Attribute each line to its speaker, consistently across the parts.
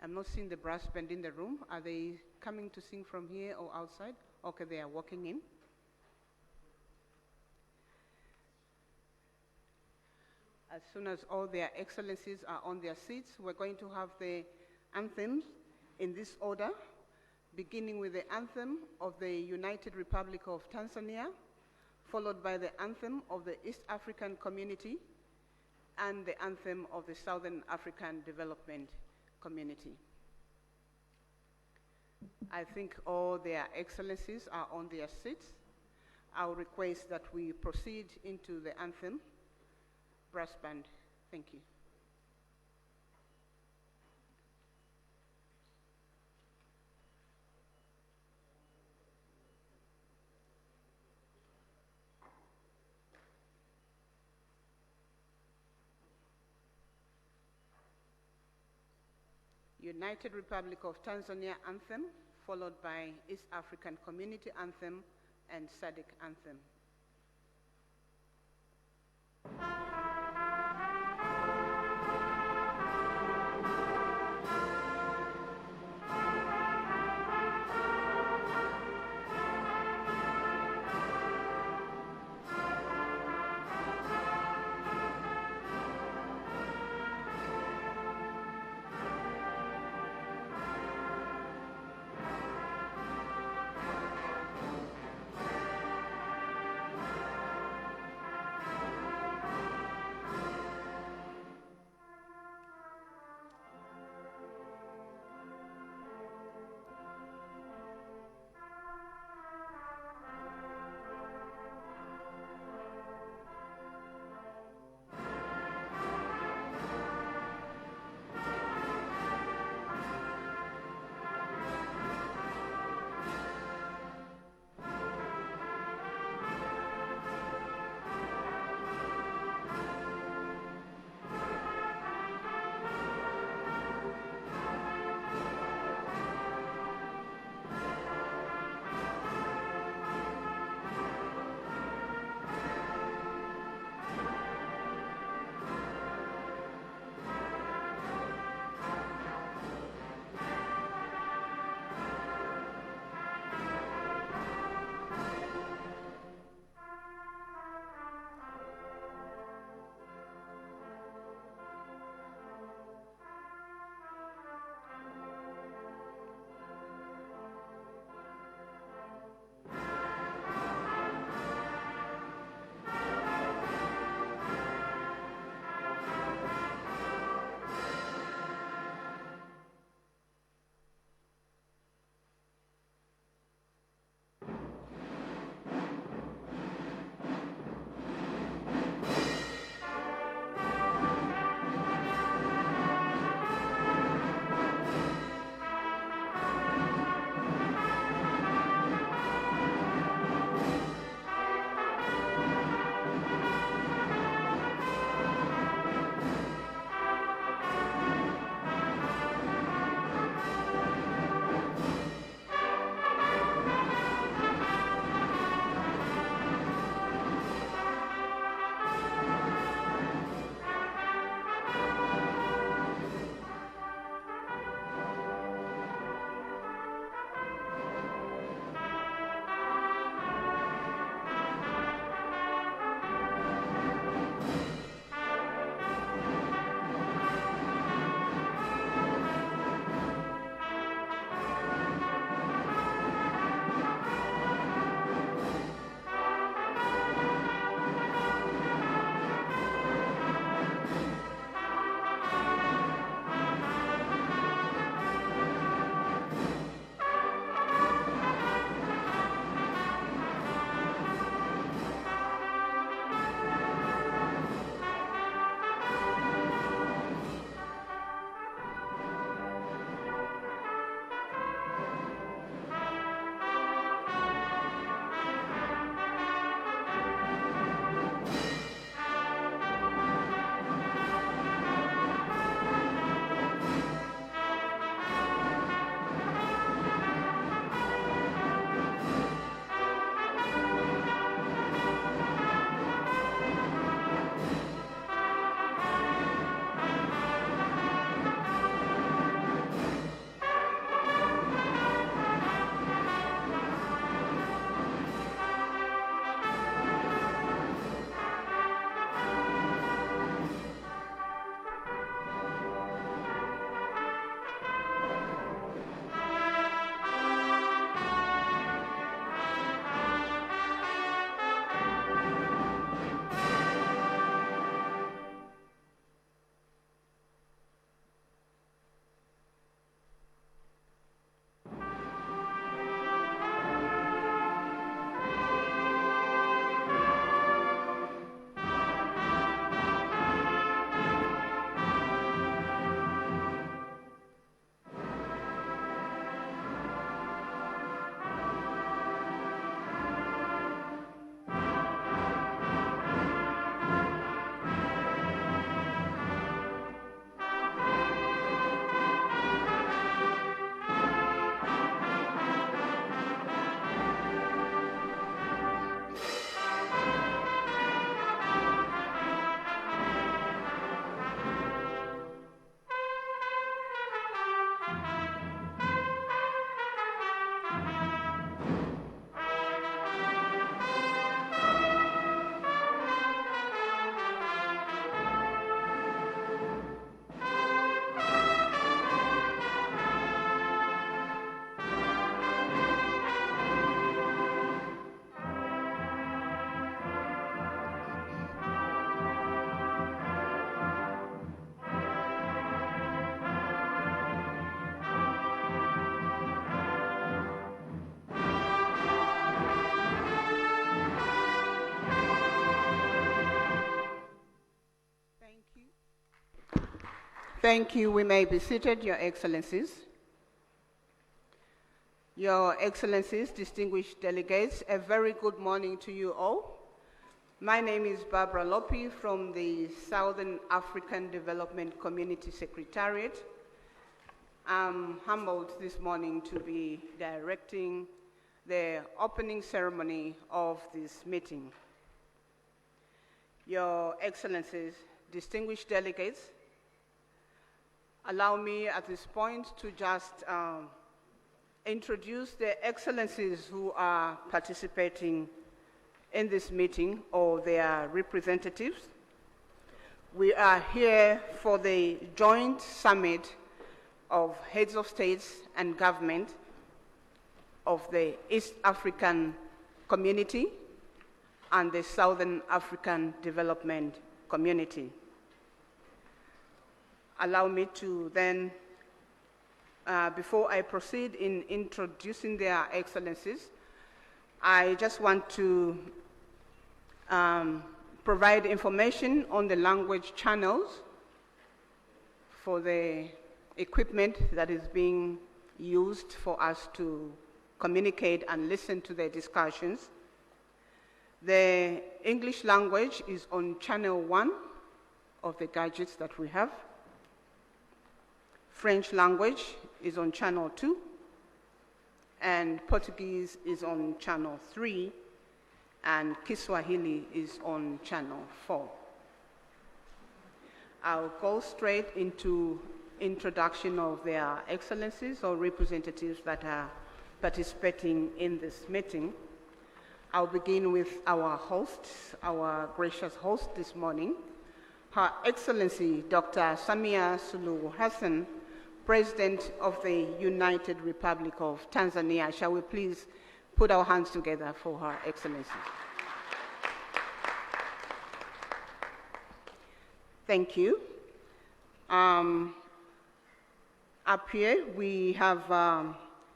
Speaker 1: I'm not seeing the brass band in the room. Are they coming to sing from here or outside? Okay, they are walking in. As soon as all their excellencies are on their seats, we're going to have the anthems in this order, beginning with the anthem of the United Republic of Tanzania, followed by the anthem of the East African Community, and the anthem of the Southern African Development Community. I think all their excellencies are on their seats. I'll request that we proceed into the anthem. Brass band, thank you. United Republic of Tanzania anthem, followed by East African Community anthem and Sadc anthem. Thank you. We may be seated, Your Excellencies. Your Excellencies, distinguished delegates, a very good morning to you all. My name is Barbara Lopi from the Southern African Development Community Secretariat. I'm humbled this morning to be directing the opening ceremony of this meeting. Your Excellencies, distinguished delegates, allow me at this point to just introduce the excellencies who are participating in this meeting or their representatives. We are here for the joint summit of heads of states and government of the East African Community and the Southern African Development Community. Allow me to then, before I proceed in introducing their excellencies, I just want to provide information on the language channels for the equipment that is being used for us to communicate and listen to the discussions. The English language is on channel 1 of the gadgets that we have. French language is on channel 2, and Portuguese is on channel 3, and Kiswahili is on channel 4. I'll go straight into introduction of their excellencies or representatives that are participating in this meeting. I'll begin with our host, our gracious host this morning, Her Excellency Dr. Samia Suluhu Hassan, President of the United Republic of Tanzania. Shall we please put our hands together for Her Excellency? Thank you. Up here we have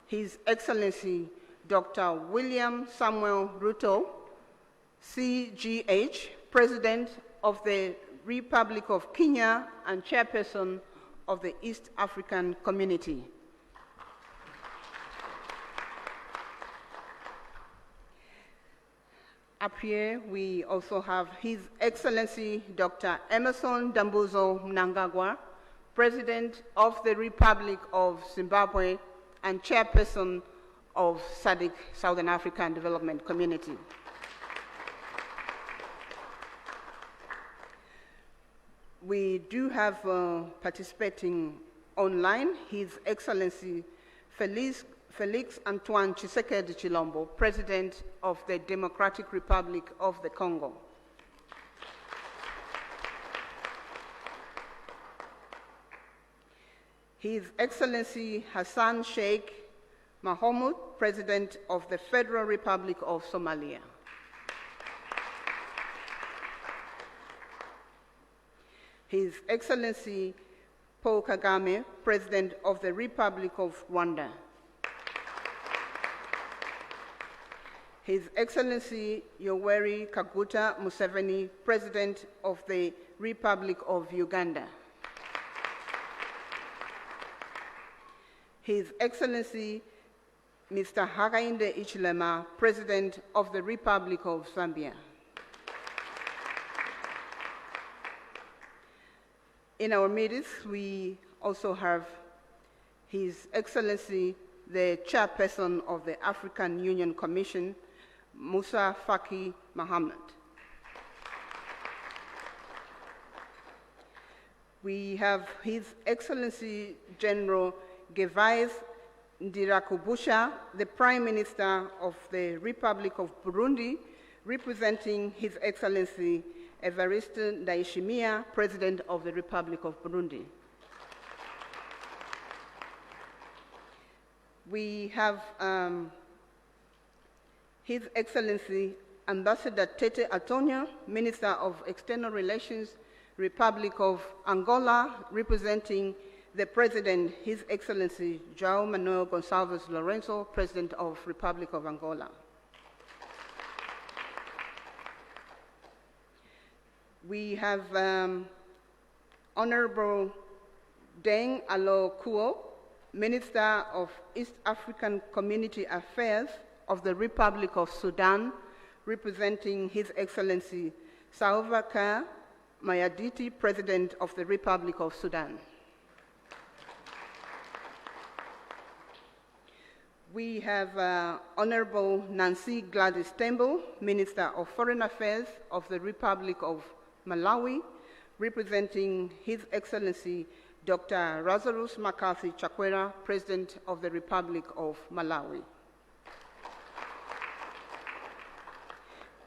Speaker 1: His Excellency Dr. William Samuel Ruto, CGH, President of the Republic of Kenya and Chairperson of the East African Community. Up here, we also have His Excellency Dr. Emerson Dambuzo Mnangagwa, President of the Republic of Zimbabwe and Chairperson of Sadc, Southern African Development Community. We do have participating online His Excellency Felix Antoine Tshisekedi Chilombo, President of the Democratic Republic of the Congo. His Excellency Hassan Sheikh Mohamud, President of the Federal Republic of Somalia. His Excellency Paul Kagame, President of the Republic of Rwanda. His Excellency Yoweri Kaguta Museveni, President of the Republic of Uganda. His Excellency Mr. Hakainde Hichilema, President of the Republic of Zambia. In our midst, we also have His Excellency, the Chairperson of the African Union Commission, Musa Faki Mohammed. We have His Excellency General Gervais Ndirakubusha, the Prime Minister of the Republic of Burundi, representing His Excellency Evariste Ndayishimiye, President of the Republic of Burundi. We have His Excellency Ambassador Tete Antonio, Minister of External Relations, Republic of Angola, representing the President, His Excellency João Manuel Gonçalves Lourenço, President of Republic of Angola. We have Honorable Deng Alo Kuo, Minister of East African Community Affairs of the Republic of Sudan, representing His Excellency Salva Kiir Mayarditi, President of the Republic of Sudan. We have Honorable Nancy Gladys Tembo, Minister of Foreign Affairs of the Republic of Malawi, representing His Excellency Dr. Lazarus McCarthy Chakwera, President of the Republic of Malawi.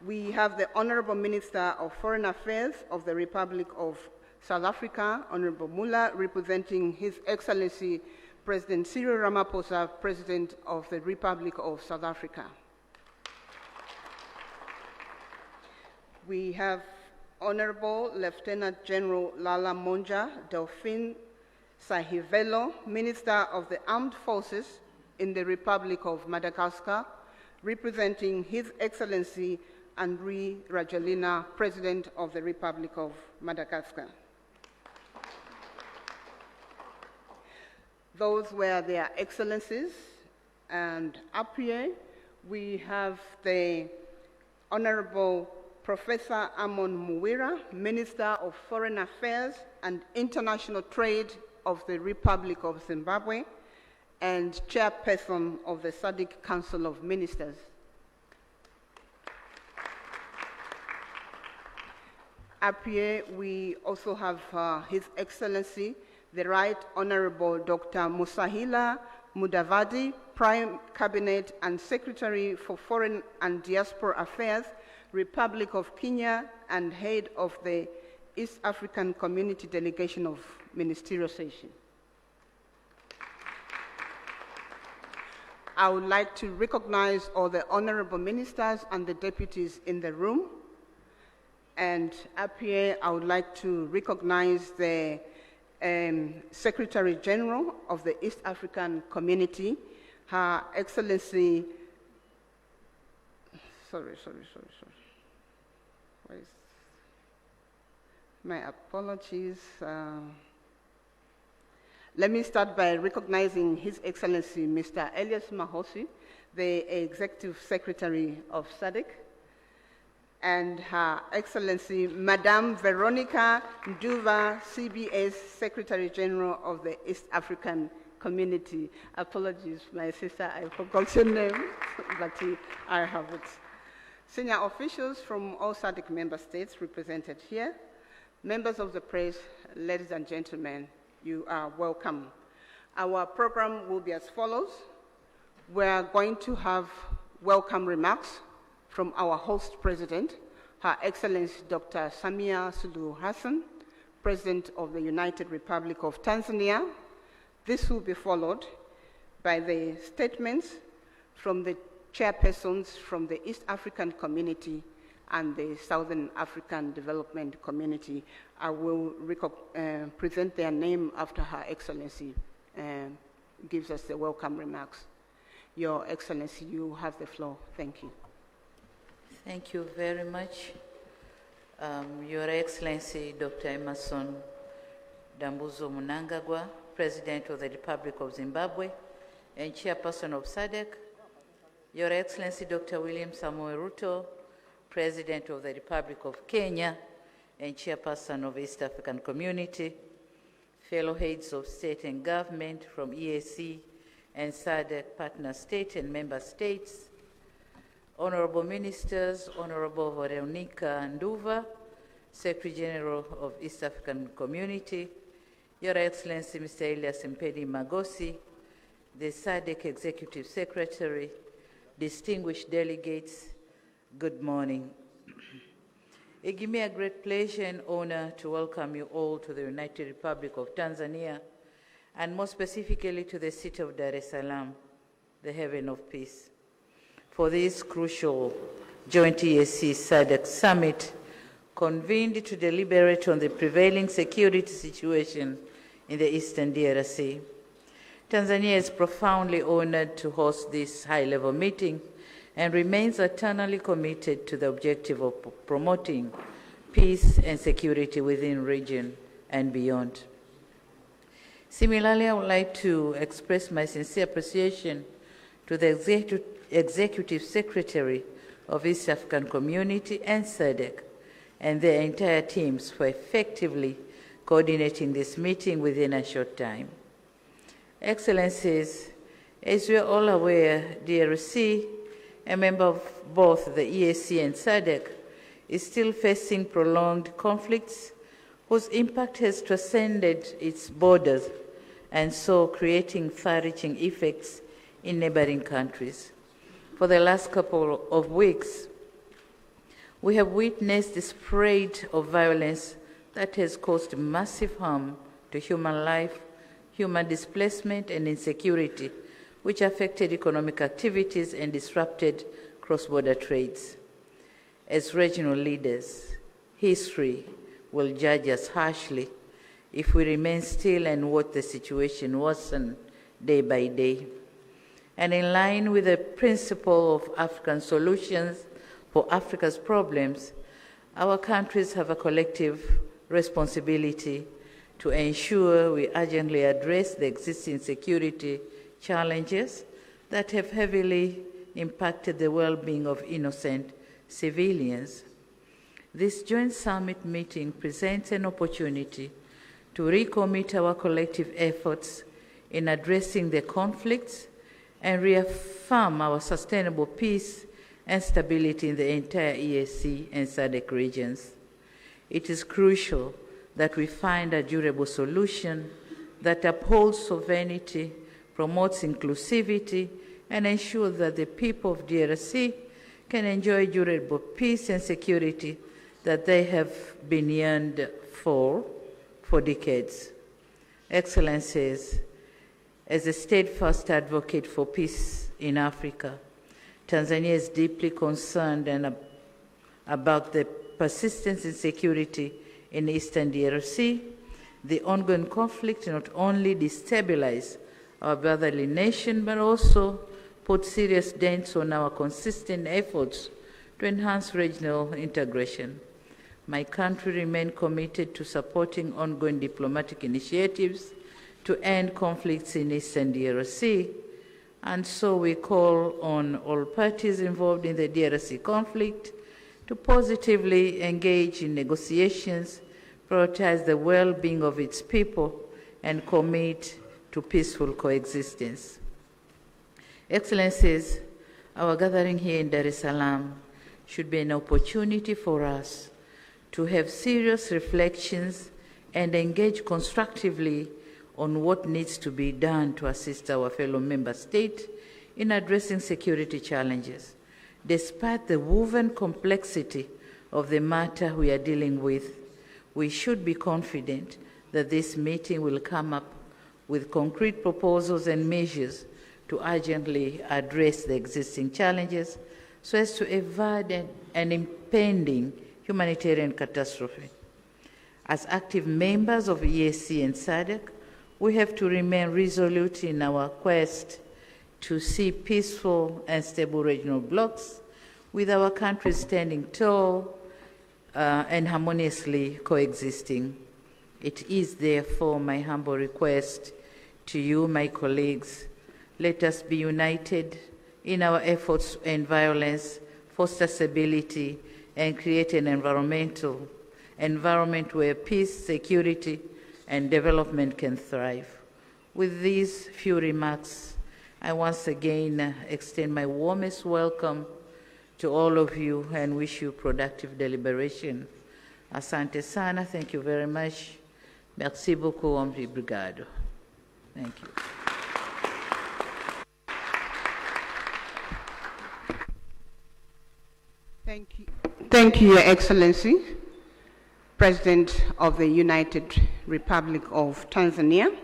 Speaker 1: We have the Honorable Minister of Foreign Affairs of the Republic of South Africa, Honorable Mula, representing His Excellency President Cyril Ramaphosa, President of the Republic of South Africa. We have Honorable Lieutenant General Lala Monja Delphine Sahivelo, Minister of the Armed Forces in the Republic of Madagascar, representing His Excellency Andry Rajoelina, President of the Republic of Madagascar. Those were their excellencies, and up here we have the Honorable Professor Amon Muwira, Minister of Foreign Affairs and International Trade of the Republic of Zimbabwe, and Chairperson of the Sadc Council of Ministers. Up here we also have His Excellency, the Right Honorable Dr. Musahila Mudavadi, Prime Cabinet and Secretary for Foreign and Diaspora Affairs, Republic of Kenya, and Head of the East African Community Delegation of Ministerial Session. I would like to recognize all the honorable ministers and the deputies in the room. And up here, I would like to recognize the Secretary General of the East African Community, Her Excellency, my apologies. Let me start by recognizing His Excellency, Mr. Elias Mahosi, the Executive Secretary of Sadc, and Her Excellency, Madame Veronica Nduva, CBS Secretary General of the East African Community. Apologies, my sister, I forgot your name, but I have it. Senior officials from all SADC member states represented here, members of the press, ladies and gentlemen, you are welcome. Our program will be as follows. We are going to have welcome remarks from our host president, Her Excellency Dr. Samia Suluhu Hassan, President of the United Republic of Tanzania. This will be followed by the statements from the chairpersons from the East African Community and the Southern African Development Community. I will present their name after Her Excellency gives us the welcome remarks. Your Excellency, you have the floor. Thank you.
Speaker 2: Thank you very much. Your Excellency, Dr. Emerson Dambuzo Mnangagwa, President of the Republic of Zimbabwe and Chairperson of SADC. Your Excellency, Dr. William Samoei Ruto, President of the Republic of Kenya and Chairperson of East African Community. Fellow heads of state and government from EAC and SADC partner state and member states. Honorable Ministers, Honorable Veronica Nduva, Secretary General of East African Community, Your Excellency Mr. Elias Mpedi Magosi, the SADC Executive Secretary, distinguished delegates, good morning. It gives me a great pleasure and honor to welcome you all to the United Republic of Tanzania, and more specifically to the city of Dar es Salaam, the haven of peace, for this crucial joint EAC SADC summit convened to deliberate on the prevailing security situation in the Eastern DRC. Tanzania is profoundly honored to host this high-level meeting and remains eternally committed to the objective of promoting peace and security within the region and beyond. Similarly, I would like to express my sincere appreciation to the Executive Secretary of East African Community and Sadc and their entire teams for effectively coordinating this meeting within a short time. Excellencies, as we are all aware, DRC, a member of both the EAC and SADC, is still facing prolonged conflicts whose impact has transcended its borders and so creating far-reaching effects in neighboring countries. For the last couple of weeks, we have witnessed the spread of violence that has caused massive harm to human life, human displacement, and insecurity, which affected economic activities and disrupted cross-border trades. As regional leaders, history will judge us harshly if we remain still and watch the situation worsen day by day. And in line with the principle of African solutions for Africa's problems, our countries have a collective responsibility to ensure we urgently address the existing security challenges that have heavily impacted the well-being of innocent civilians. This joint summit meeting presents an opportunity to recommit our collective efforts in addressing the conflicts and reaffirm our sustainable peace and stability in the entire EAC and SADC regions. It is crucial that we find a durable solution that upholds sovereignty, promotes inclusivity, and ensures that the people of DRC can enjoy durable peace and security that they have been yearned for decades. Excellencies, as a steadfast advocate for peace in Africa, Tanzania is deeply concerned about the persistent insecurity in Eastern DRC. The ongoing conflict not only destabilizes our brotherly nation, but also put serious dents on our consistent efforts to enhance regional integration. My country remains committed to supporting ongoing diplomatic initiatives to end conflicts in Eastern DRC, and so we call on all parties involved in the DRC conflict to positively engage in negotiations, prioritize the well-being of its people, and commit to peaceful coexistence. Excellencies, our gathering here in Dar es Salaam should be an opportunity for us to have serious reflections and engage constructively on what needs to be done to assist our fellow member states in addressing security challenges. Despite the woven complexity of the matter we are dealing with, we should be confident that this meeting will come up with concrete proposals and measures to urgently address the existing challenges so as to avoid an impending humanitarian catastrophe. As active members of EAC and SADC, we have to remain resolute in our quest to see peaceful and stable regional blocs, with our countries standing tall and harmoniously coexisting. It is therefore my humble request to you, my colleagues, let us be united in our efforts to end violence, foster stability, and create an environment where peace, security, and development can thrive. With these few remarks, I once again extend my warmest welcome to all of you and wish you productive deliberation. Asante sana, thank you very much. Merci beaucoup, obrigado. Thank you.
Speaker 1: Thank you. Thank you, Your Excellency, President of the United Republic of Tanzania.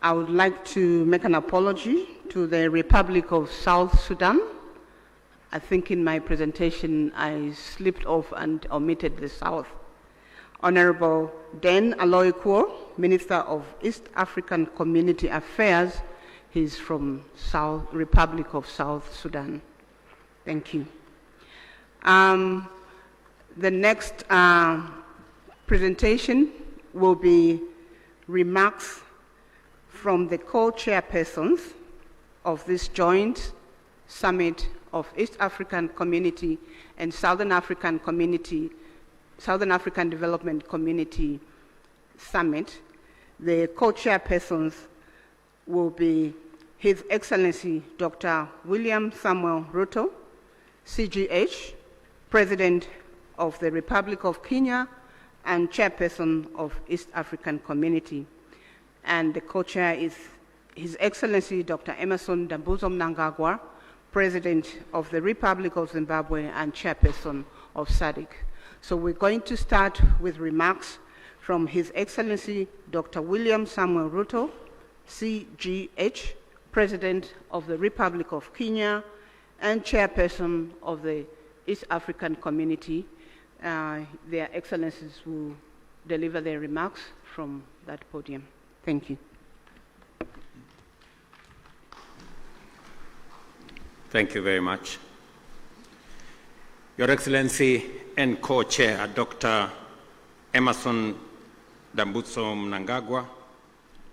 Speaker 1: I would like to make an apology to the Republic of South Sudan. I think in my presentation I slipped off and omitted the South. Honorable Den Aloykuo, Minister of East African Community Affairs, he's from Republic of South Sudan. Thank you. The next presentation will be remarks from the co-chairpersons of this joint summit of East African Community and Southern African Development Community Summit. The co-chairpersons will be His Excellency Dr. William Samuel Ruto, CGH, President of the Republic of Kenya and Chairperson of East African Community. And the co-chair is His Excellency Dr. Emmerson Dambuzo Mnangagwa, President of the Republic of Zimbabwe and Chairperson of Sadc. So we're going to start with remarks from His Excellency Dr. William Samuel Ruto, CGH, President of the Republic of Kenya and Chairperson of the East African Community. Their Excellencies will deliver their remarks from that podium. Thank you.
Speaker 3: Thank you very much. Your Excellency and Co-Chair, Dr. Emmerson Dambuzo Mnangagwa,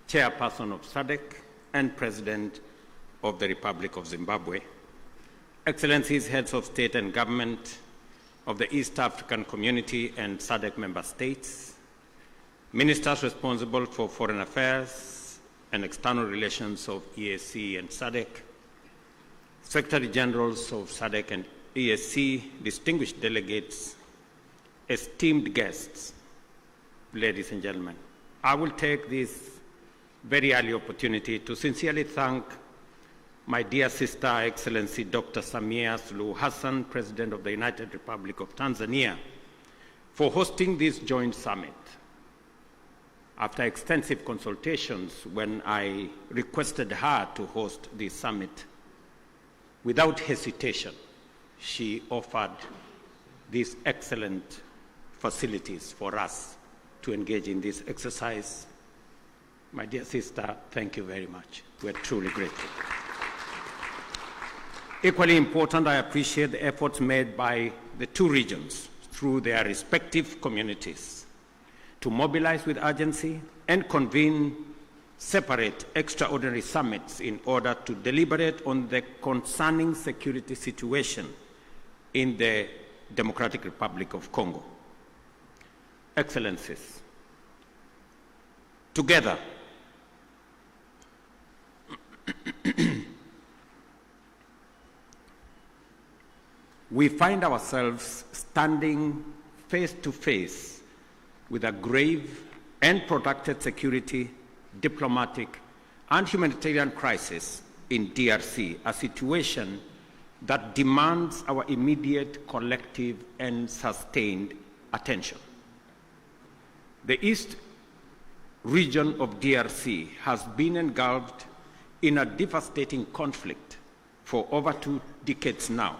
Speaker 3: Chairperson of Sadc and President of the Republic of Zimbabwe, Excellencies, Heads of State and Government of the East African Community and Sadc member states, Ministers responsible for Foreign Affairs and External Relations of EAC and Sadc, Secretary Generals of Sadc and EAC, distinguished delegates, esteemed guests, ladies and gentlemen, I will take this very early opportunity to sincerely thank my dear sister, Excellency Dr. Samia Suluhu Hassan, President of the United Republic of Tanzania, for hosting this joint summit. After extensive consultations, when I requested her to host this summit, without hesitation, she offered these excellent facilities for us to engage in this exercise. My dear sister, thank you very much. We're truly grateful. Equally important, I appreciate the efforts made by the two regions through their respective communities to mobilize with urgency and convene separate extraordinary summits in order to deliberate on the concerning security situation in the Democratic Republic of Congo. Excellencies, together, we find ourselves standing face to face with a grave and protracted security, diplomatic, and humanitarian crisis in DRC, a situation that demands our immediate, collective, and sustained attention. The East region of DRC has been engulfed in a devastating conflict for over 2 decades now,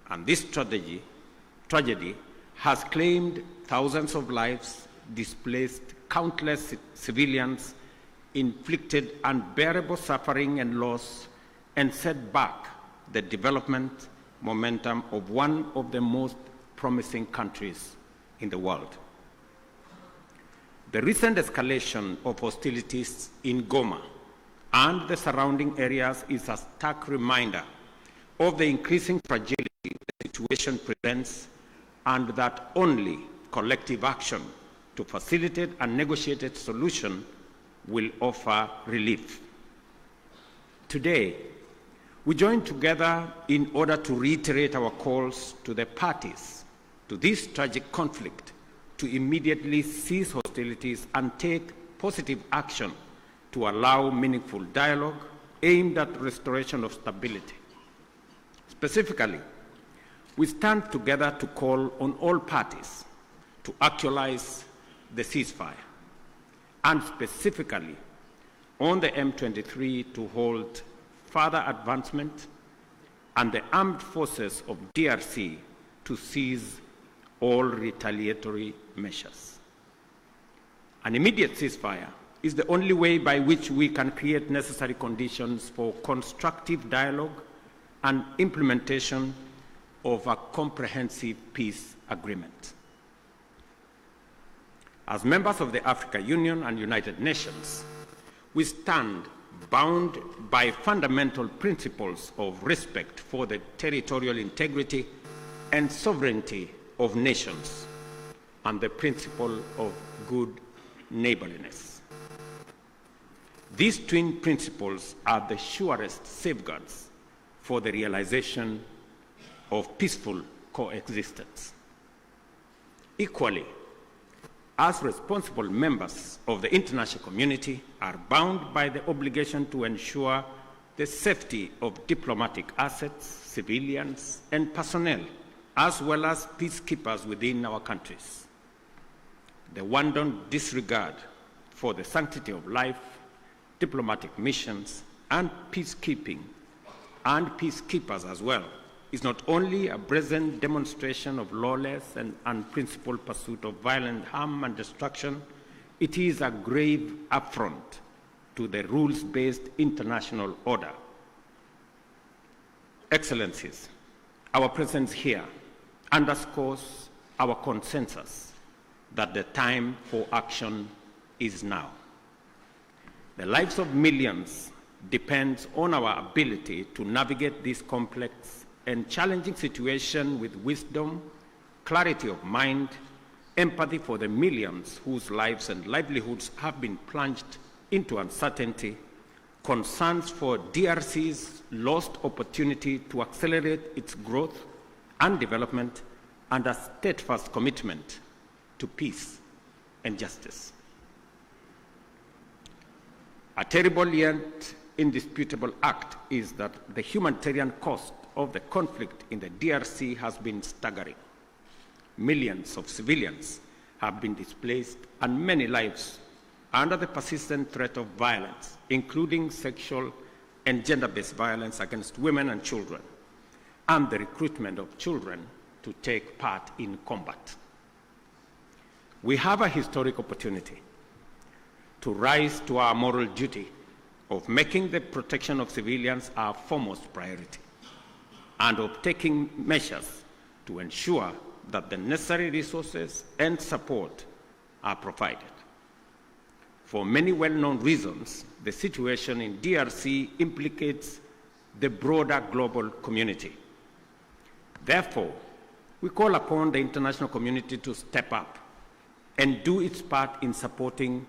Speaker 3: and this tragedy has claimed thousands of lives, displaced countless civilians, inflicted unbearable suffering and loss, and set back the development momentum of one of the most promising countries in the world. The recent escalation of hostilities in Goma and the surrounding areas is a stark reminder of the increasing fragility the situation presents, and that only collective action to facilitate a negotiated solution will offer relief. Today, we join together in order to reiterate our calls to the parties to this tragic conflict to immediately cease hostilities and take positive action to allow meaningful dialogue aimed at restoration of stability. Specifically, we stand together to call on all parties to actualize the ceasefire, and specifically on the M23 to hold further advancement and the armed forces of DRC to cease all retaliatory measures. An immediate ceasefire is the only way by which we can create necessary conditions for constructive dialogue and implementation of a comprehensive peace agreement. As members of the African Union and United Nations, we stand bound by fundamental principles of respect for the territorial integrity and sovereignty of nations and the principle of good neighborliness. These twin principles are the surest safeguards for the realization of peaceful coexistence. Equally, as responsible members of the international community are bound by the obligation to ensure the safety of diplomatic assets, civilians, and personnel, as well as peacekeepers within our countries. The wanton disregard for the sanctity of life, diplomatic missions, and peacekeeping, and peacekeepers as well, is not only a brazen demonstration of lawless and unprincipled pursuit of violent harm and destruction, it is a grave affront to the rules-based international order. Excellencies, our presence here underscores our consensus that the time for action is now. The lives of millions depend on our ability to navigate this complex and challenging situation with wisdom, clarity of mind, empathy for the millions whose lives and livelihoods have been plunged into uncertainty, concerns for DRC's lost opportunity to accelerate its growth and development, and a steadfast commitment to peace and justice. A terrible yet indisputable act is that the humanitarian cost of the conflict in the DRC has been staggering. Millions of civilians have been displaced and many lives under the persistent threat of violence, including sexual and gender-based violence against women and children, and the recruitment of children to take part in combat. We have a historic opportunity to rise to our moral duty of making the protection of civilians our foremost priority, and of taking measures to ensure that the necessary resources and support are provided. For many well-known reasons, the situation in DRC implicates the broader global community. Therefore, we call upon the international community to step up and do its part in supporting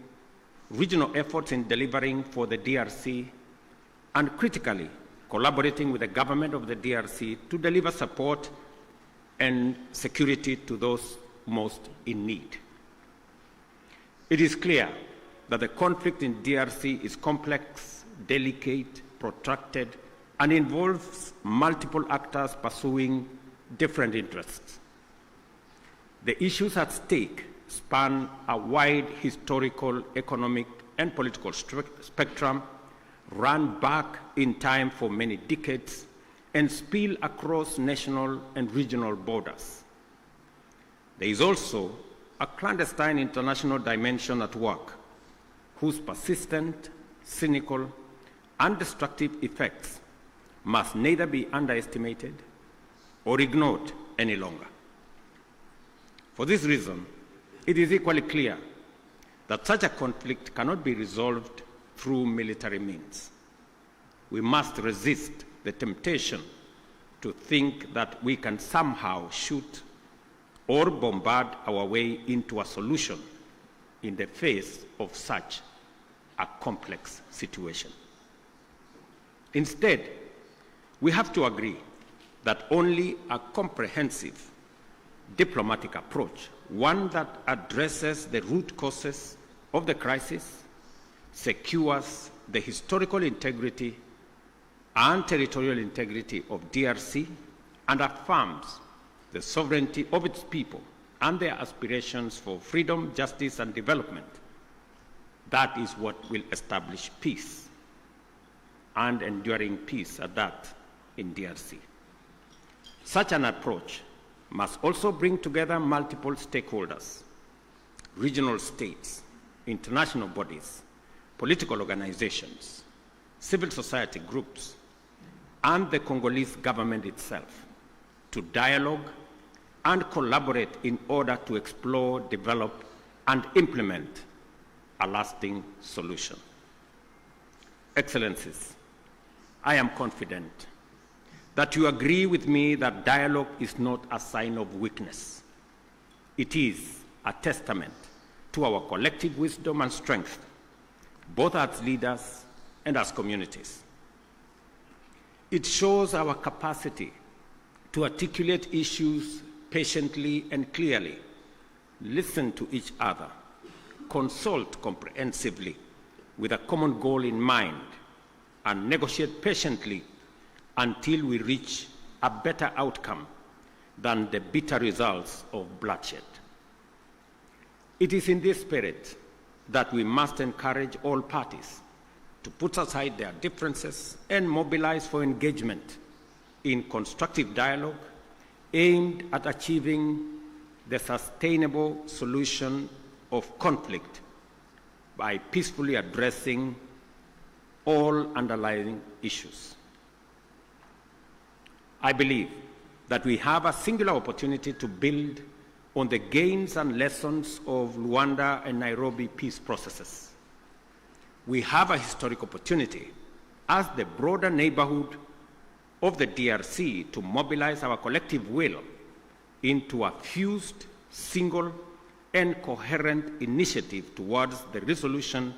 Speaker 3: regional efforts in delivering for the DRC, and critically collaborating with the government of the DRC to deliver support and security to those most in need. It is clear that the conflict in DRC is complex, delicate, protracted, and involves multiple actors pursuing different interests. The issues at stake span a wide historical, economic, and political spectrum, run back in time for many decades, and spill across national and regional borders. There is also a clandestine international dimension at work, whose persistent, cynical, and destructive effects must neither be underestimated or ignored any longer. For this reason, it is equally clear that such a conflict cannot be resolved through military means. We must resist the temptation to think that we can somehow shoot or bombard our way into a solution in the face of such a complex situation. Instead, we have to agree that only a comprehensive diplomatic approach, one that addresses the root causes of the crisis, secures the historical integrity and territorial integrity of DRC, and affirms the sovereignty of its people and their aspirations for freedom, justice, and development. That is what will establish peace, and enduring peace at that, in DRC. Such an approach must also bring together multiple stakeholders, regional states, international bodies, political organizations, civil society groups, and the Congolese government itself to dialogue and collaborate in order to explore, develop, and implement a lasting solution. Excellencies, I am confident that you agree with me that dialogue is not a sign of weakness. It is a testament to our collective wisdom and strength, both as leaders and as communities. It shows our capacity to articulate issues patiently and clearly, listen to each other, consult comprehensively with a common goal in mind, and negotiate patiently until we reach a better outcome than the bitter results of bloodshed. It is in this spirit that we must encourage all parties to put aside their differences and mobilize for engagement in constructive dialogue aimed at achieving the sustainable solution of conflict by peacefully addressing all underlying issues. I believe that we have a singular opportunity to build on the gains and lessons of Luanda and Nairobi peace processes. We have a historic opportunity as the broader neighborhood of the DRC to mobilize our collective will into a fused, single, and coherent initiative towards the resolution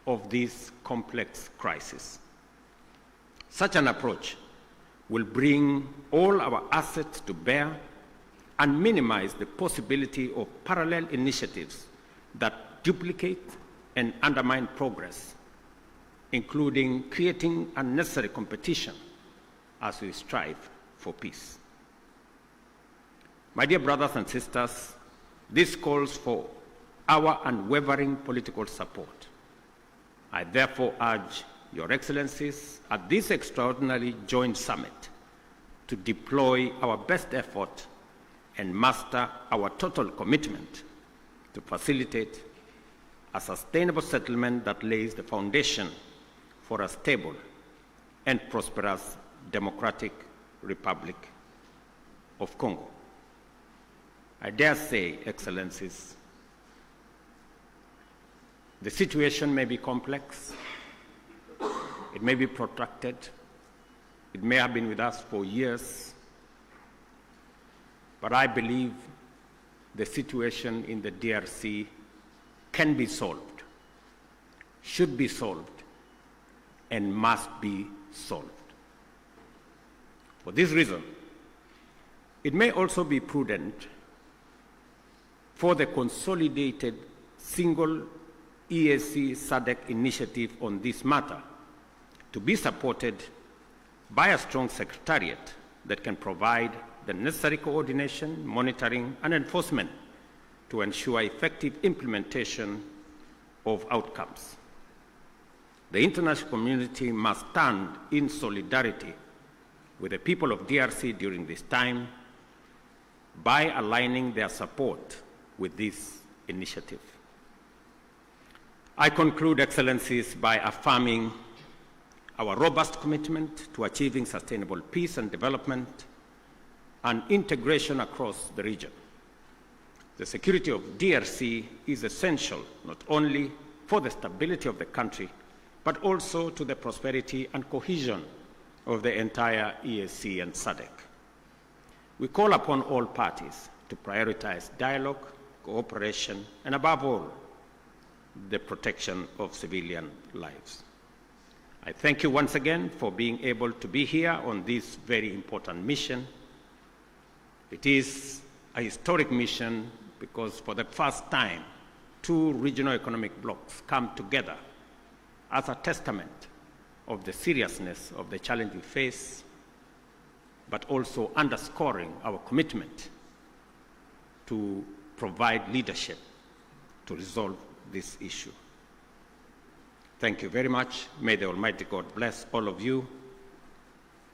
Speaker 3: of this complex crisis. Such an approach will bring all our assets to bear and minimize the possibility of parallel initiatives that duplicate and undermine progress, including creating unnecessary competition as we strive for peace. My dear brothers and sisters, this calls for our unwavering political support. I therefore urge Your Excellencies at this extraordinary joint summit to deploy our best effort and muster our total commitment to facilitate a sustainable settlement that lays the foundation for a stable and prosperous Democratic Republic of Congo. I dare say, Excellencies, the situation may be complex, it may be protracted, it may have been with us for years, but I believe the situation in the DRC can be solved, should be solved, and must be solved. For this reason, it may also be prudent for the consolidated single EAC SADC initiative on this matter to be supported by a strong secretariat that can provide the necessary coordination, monitoring, and enforcement to ensure effective implementation of outcomes. The international community must stand in solidarity with the people of DRC during this time by aligning their support with this initiative. I conclude, Excellencies, by affirming our robust commitment to achieving sustainable peace and development and integration across the region. The security of DRC is essential not only for the stability of the country, but also to the prosperity and cohesion of the entire EAC and SADC. We call upon all parties to prioritize dialogue, cooperation, and above all, the protection of civilian lives. I thank you once again for being able to be here on this very important mission. It is a historic mission because for the first time, two regional economic blocs come together as a testament of the seriousness of the challenge we face, but also underscoring our commitment to provide leadership to resolve this issue. Thank you very much. May the Almighty God bless all of you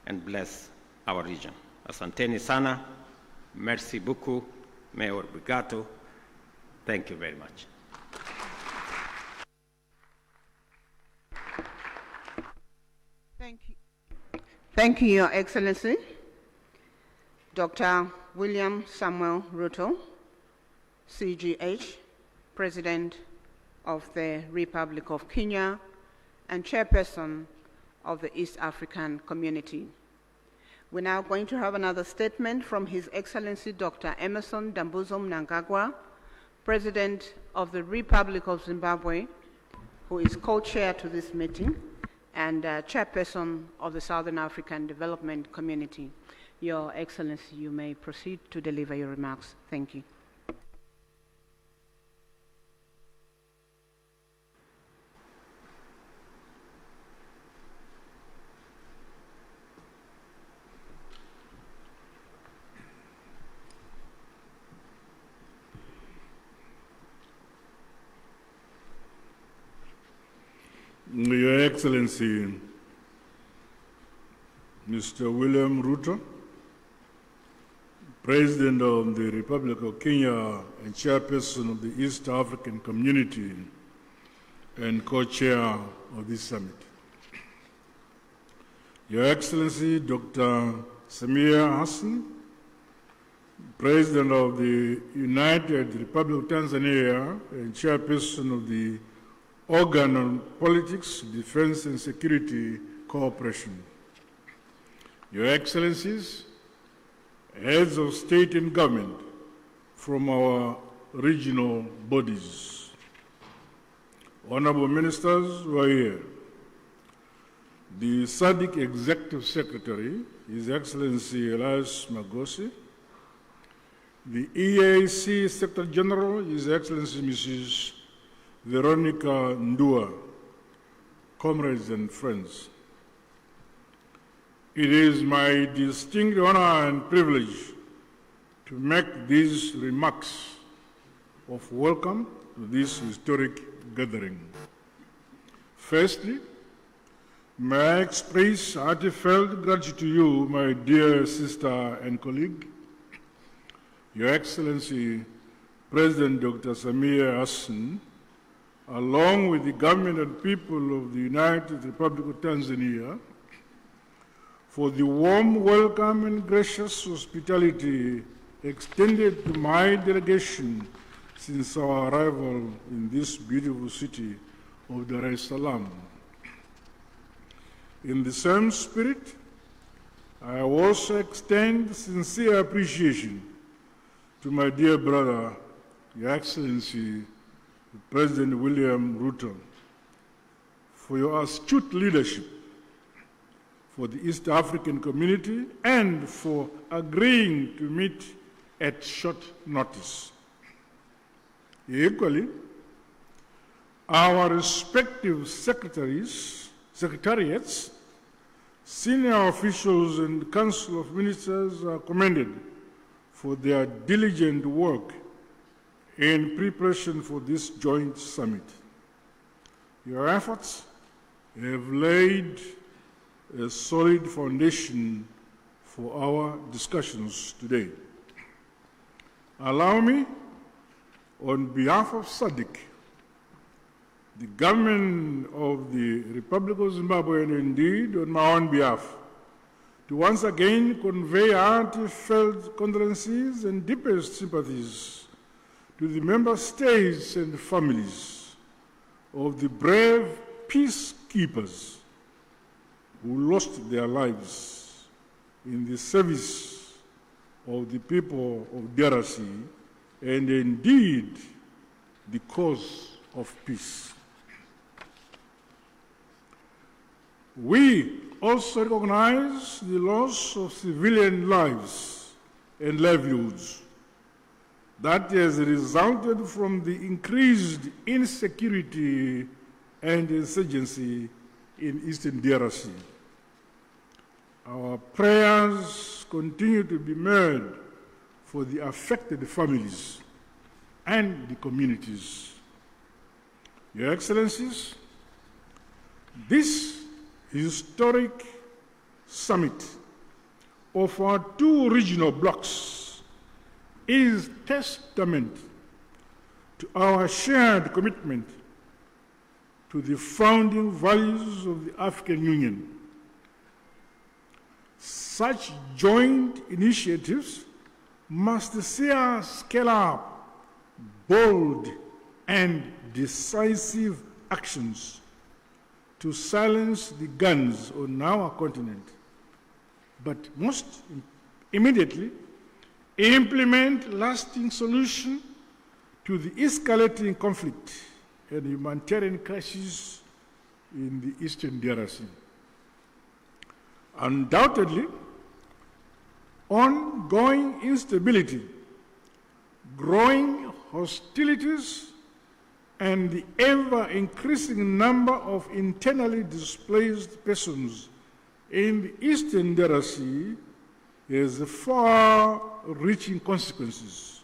Speaker 3: and bless our region. Asanteni sana, merci beaucoup, Mayor Brigato. Thank you very much.
Speaker 1: Thank you, Your Excellency, Dr. William Samuel Ruto, CGH, President of the Republic of Kenya, and Chairperson of the East African Community. We're now going to have another statement from His Excellency Dr. Emmerson Dambuzo Mnangagwa, President of the Republic of Zimbabwe, who is co-chair to this meeting, and Chairperson of the Southern African Development Community. Your Excellency, you may proceed to deliver your remarks. Thank you.
Speaker 4: Your Excellency, Mr. William Ruto, President of the Republic of Kenya and Chairperson of the East African Community and co-chair of this summit. Your Excellency, Dr. Samia Hassan, President of the United Republic of Tanzania and Chairperson of the Organ on Politics, Defense and Security Cooperation. Your Excellencies, heads of state and government from our regional bodies, honorable ministers who are here, the Sadc Executive Secretary, His Excellency Elias Magosi, the EAC Secretary General, His Excellency Mrs. Veronica Ndua, comrades and friends. It is my distinct honor and privilege to make these remarks of welcome to this historic gathering. Firstly, may I express heartfelt gratitude to you, my dear sister and colleague, Your Excellency, President Dr. Samia Hassan, along with the government and people of the United Republic of Tanzania, for the warm welcome and gracious hospitality extended to my delegation since our arrival in this beautiful city of Dar es Salaam. In the same spirit, I also extend sincere appreciation to my dear brother, Your Excellency, President William Ruto, for your astute leadership for the East African community and for agreeing to meet at short notice. Equally, our respective secretariats, senior officials and Council of Ministers are commended for their diligent work in preparation for this joint summit. Your efforts have laid a solid foundation for our discussions today. Allow me, on behalf of Sadc, the government of the Republic of Zimbabwe, and indeed on my own behalf, to once again convey heartfelt condolences and deepest sympathies to the member states and families of the brave peacekeepers who lost their lives in the service of the people of DRC and indeed the cause of peace. We also recognize the loss of civilian lives and livelihoods that has resulted from the increased insecurity and insurgency in Eastern DRC. Our prayers continue to be made for the affected families and the communities. Your Excellencies, this historic summit of our two regional blocs is testament to our shared commitment to the founding values of the African Union. Such joint initiatives must see us scale up bold and decisive actions to silence the guns on our continent, but most immediately implement lasting solution to the escalating conflict and humanitarian crisis in the Eastern DRC. Undoubtedly, ongoing instability, growing hostilities, and the ever-increasing number of internally displaced persons in the Eastern DRC has far-reaching consequences,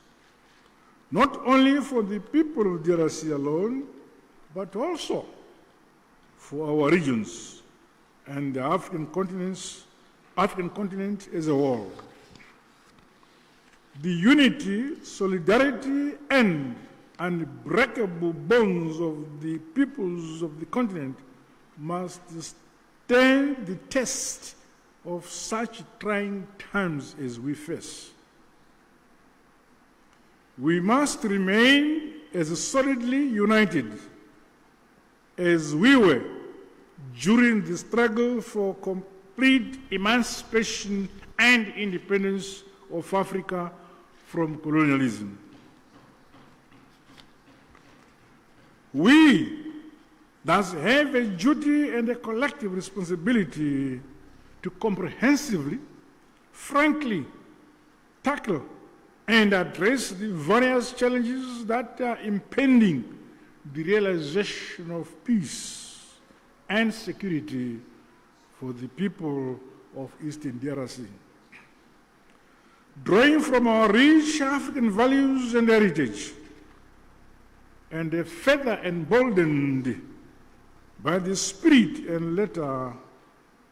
Speaker 4: not only for the people of DRC alone, but also for our regions and the African continent as a whole. The unity, solidarity, and unbreakable bonds of the peoples of the continent must stand the test of such trying times as we face. We must remain as solidly united as we were during the struggle for complete emancipation and independence of Africa from colonialism. We thus have a duty and a collective responsibility to comprehensively, frankly, tackle and address the various challenges that are impeding the realization of peace and security for the people of Eastern DRC. Drawing from our rich African values and heritage, and further emboldened by the spirit and letter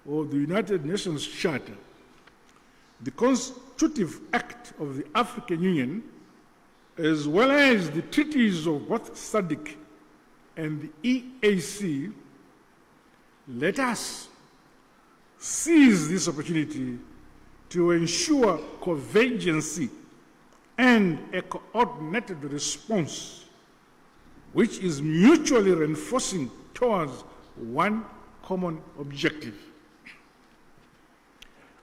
Speaker 4: of the United Nations Charter, the constitutive act of the African Union, as well as the treaties of both Sadc and the EAC, let us seize this opportunity to ensure convergence and a coordinated response which is mutually reinforcing towards one common objective.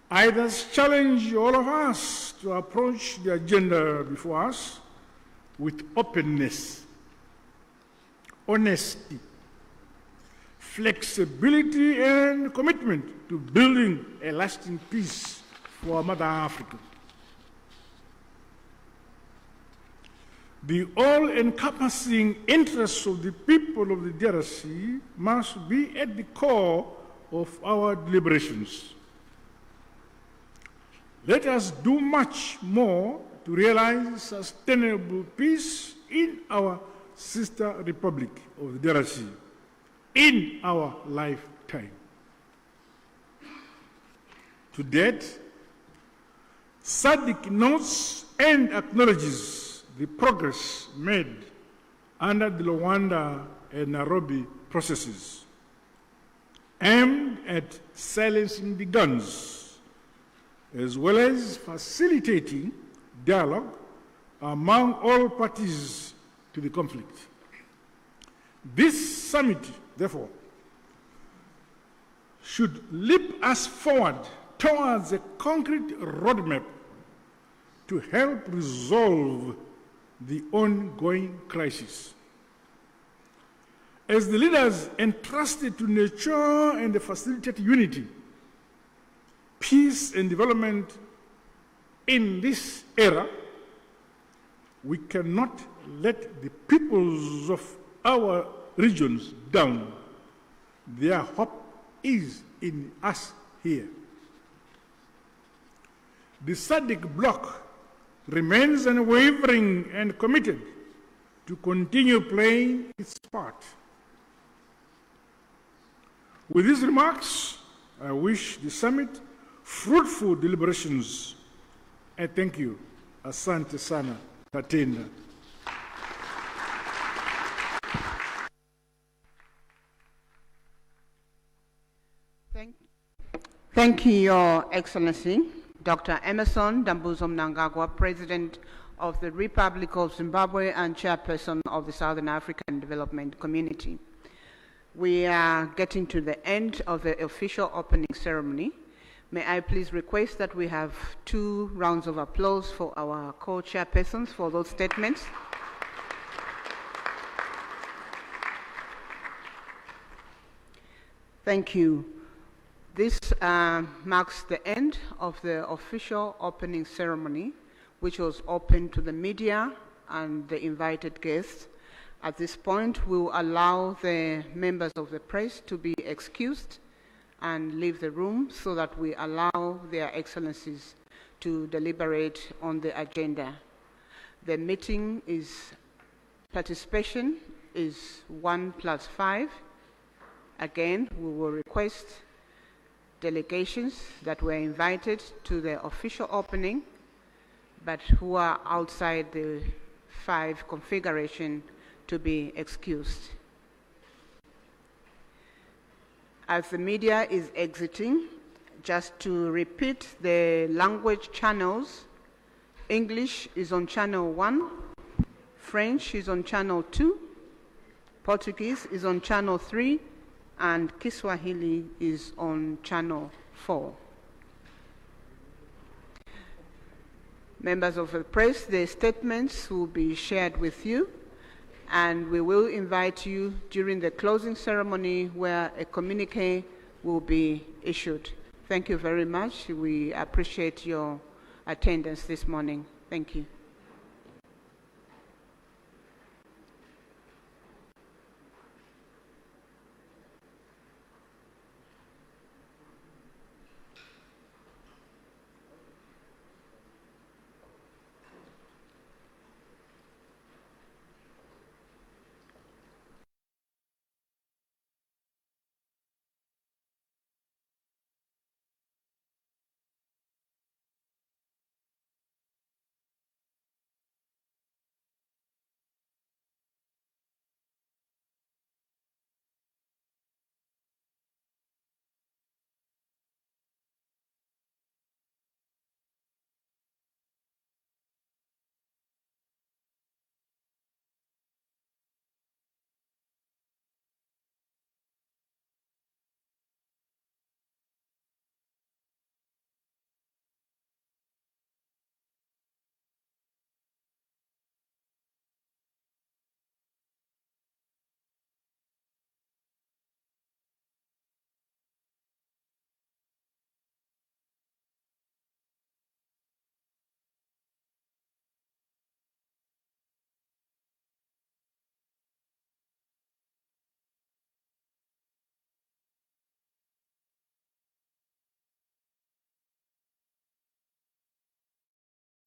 Speaker 4: I thus challenge all of us to approach the agenda before us with openness, honesty, flexibility, and commitment to building a lasting peace for Mother Africa. The all-encompassing interests of the people of the DRC must be at the core of our deliberations. Let us do much more to realize sustainable peace in our sister republic of the DRC in our lifetime. To date, Sadc notes and acknowledges the progress made under the Luanda and Nairobi processes aimed at silencing the guns, as well as facilitating dialogue among all parties to the conflict. This summit, therefore, should leap us forward towards a concrete roadmap to help resolve the ongoing crisis. As the leaders entrusted to nurture and facilitate unity, peace and development in this era, we cannot let the peoples of our regions down. Their hope is in us here. The Sadc bloc remains unwavering and committed to continue playing its part. With these remarks, I wish the summit fruitful deliberations. I thank you. Asante sana. Tatenda.
Speaker 1: Thank you, Your Excellency, Dr. Emerson Dambuzo Mnangagwa, President of the Republic of Zimbabwe and Chairperson of the Southern African Development Community. We are getting to the end of the official opening ceremony. May I please request that we have 2 rounds of applause for our co-chairpersons for those statements. Thank you. This marks the end of the official opening ceremony, which was open to the media and the invited guests. At this point, we will allow the members of the press to be excused and leave the room so that we allow their excellencies to deliberate on the agenda. The meeting participation is 1+5. Again, we will request delegations that were invited to the official opening, but who are outside the 5 configuration to be excused. As the media is exiting, just to repeat the language channels, English is on channel 1, French is on channel 2, Portuguese is on channel 3, and Kiswahili is on channel 4. Members of the press, the statements will be shared with you, and we will invite you during the closing ceremony where a communique will be issued. Thank you very much. We appreciate your attendance this morning. Thank you.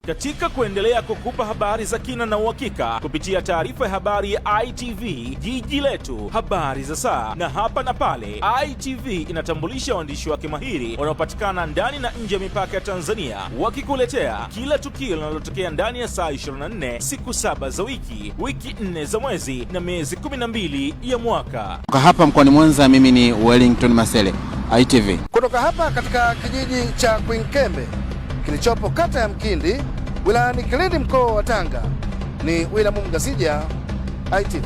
Speaker 5: Katika kuendelea kukupa habari za kina na uhakika kupitia taarifa ya habari ya ITV, jiji letu, habari za saa na hapa na pale, ITV inatambulisha waandishi wake mahiri wanaopatikana ndani na nje ya mipaka ya Tanzania, wakikuletea kila tukio linalotokea ndani ya saa 24, siku 7 za wiki 4 za mwezi na miezi 12 ya mwaka.
Speaker 6: Kutoka hapa mkoani Mwanza, mimi ni Wellington Masele, ITV.
Speaker 7: Kutoka hapa katika kijiji cha Kwinkembe kilichopo kata ya Mkindi, wilayani Kilindi, mkoa wa Tanga, ni William Mngasija, ITV.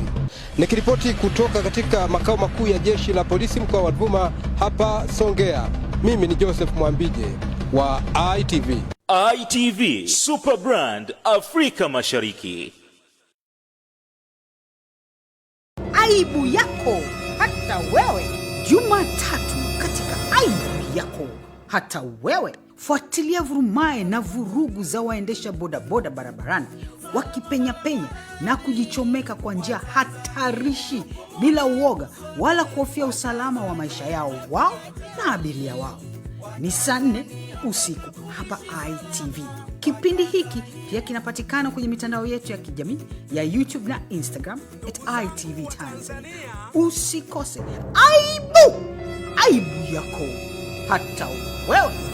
Speaker 8: Nikiripoti kutoka katika makao makuu ya jeshi la polisi mkoa wa Goma hapa Songea, mimi ni Joseph Mwambije wa ITV.
Speaker 5: ITV Super Brand Afrika Mashariki.
Speaker 9: Aibu yako hata wewe. Jumatatu katika aibu yako hata wewe. Fuatilia vurumae na vurugu za waendesha bodaboda barabarani wakipenya na kujichomeka kwa njia hatarishi bila uoga wala kuhofia usalama wa maisha yao wao na abiria wao. Ni saa 4 usiku hapa ITV. Kipindi hiki pia kinapatikana kwenye mitandao yetu ya kijamii ya YouTube na Instagram @ITV Tanzania. Usikose. Aibu yako hata wewe.